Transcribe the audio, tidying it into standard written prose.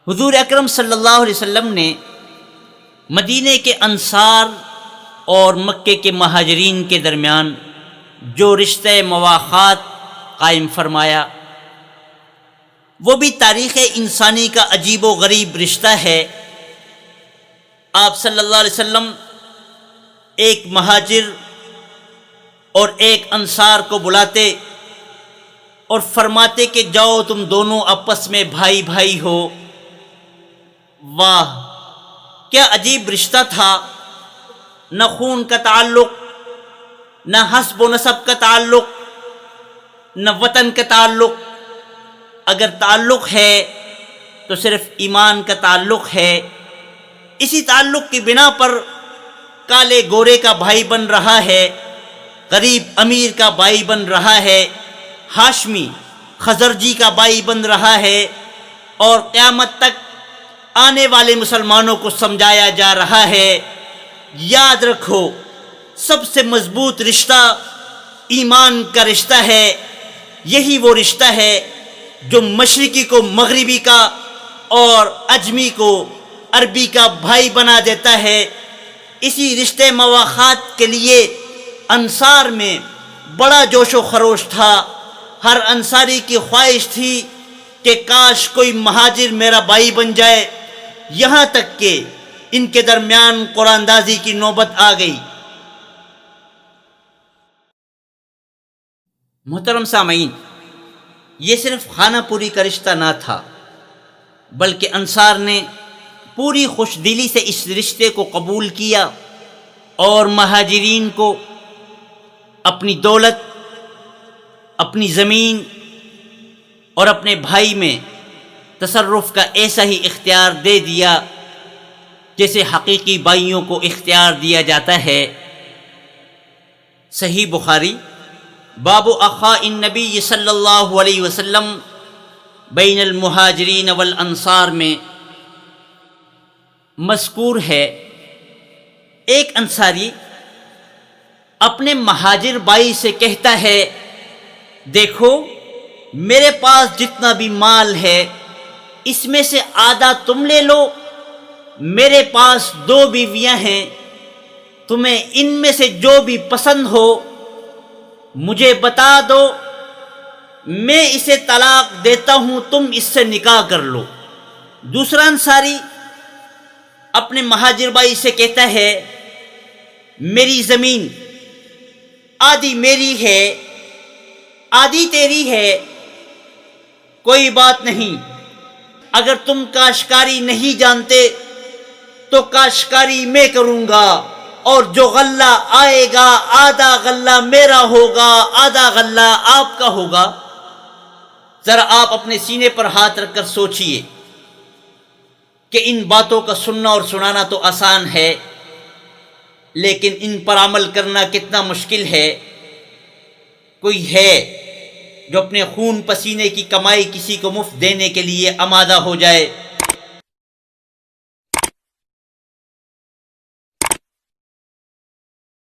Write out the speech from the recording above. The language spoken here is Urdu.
حضور اکرم صلی اللہ علیہ وسلم نے مدینے کے انصار اور مکے کے مہاجرین کے درمیان جو رشتہ مواخات قائم فرمایا، وہ بھی تاریخ انسانی کا عجیب و غریب رشتہ ہے۔ آپ صلی اللہ علیہ وسلم ایک مہاجر اور ایک انصار کو بلاتے اور فرماتے کہ جاؤ تم دونوں آپس میں بھائی بھائی ہو۔ واہ، کیا عجیب رشتہ تھا! نہ خون کا تعلق، نہ حسب و نسب کا تعلق، نہ وطن کا تعلق، اگر تعلق ہے تو صرف ایمان کا تعلق ہے۔ اسی تعلق کی بنا پر کالے گورے کا بھائی بن رہا ہے، غریب امیر کا بھائی بن رہا ہے، ہاشمی خزرجی کا بھائی بن رہا ہے، اور قیامت تک آنے والے مسلمانوں کو سمجھایا جا رہا ہے۔ یاد رکھو، سب سے مضبوط رشتہ ایمان کا رشتہ ہے۔ یہی وہ رشتہ ہے جو مشرقی کو مغربی کا اور عجمی کو عربی کا بھائی بنا دیتا ہے۔ اسی رشتے مواخات کے لیے انصار میں بڑا جوش و خروش تھا۔ ہر انصاری کی خواہش تھی کہ کاش کوئی مہاجر میرا بھائی بن جائے، یہاں تک کہ ان کے درمیان قرآن دازی کی نوبت آ گئی۔ محترم سامعین، یہ صرف خانہ پوری کا رشتہ نہ تھا، بلکہ انصار نے پوری خوش دلی سے اس رشتے کو قبول کیا اور مہاجرین کو اپنی دولت، اپنی زمین اور اپنے بھائی میں تصرف کا ایسا ہی اختیار دے دیا جیسے حقیقی بھائیوں کو اختیار دیا جاتا ہے۔ صحیح بخاری باب اخاء النبی صلی اللہ علیہ وسلم بین المہاجرین والانصار میں مذکور ہے، ایک انصاری اپنے مہاجر بھائی سے کہتا ہے، دیکھو میرے پاس جتنا بھی مال ہے اس میں سے آدھا تم لے لو، میرے پاس 2 بیویاں ہیں، تمہیں ان میں سے جو بھی پسند ہو مجھے بتا دو، میں اسے طلاق دیتا ہوں، تم اس سے نکاح کر لو۔ دوسرا انصاری اپنے مہاجر بھائی سے کہتا ہے، میری زمین آدھی میری ہے آدھی تیری ہے، کوئی بات نہیں، اگر تم کاشتکاری نہیں جانتے تو کاشتکاری میں کروں گا، اور جو غلہ آئے گا آدھا غلہ میرا ہوگا آدھا غلہ آپ کا ہوگا۔ ذرا آپ اپنے سینے پر ہاتھ رکھ کر سوچئے کہ ان باتوں کا سننا اور سنانا تو آسان ہے، لیکن ان پر عمل کرنا کتنا مشکل ہے۔ کوئی ہے جو اپنے خون پسینے کی کمائی کسی کو مفت دینے کے لیے آمادہ ہو جائے؟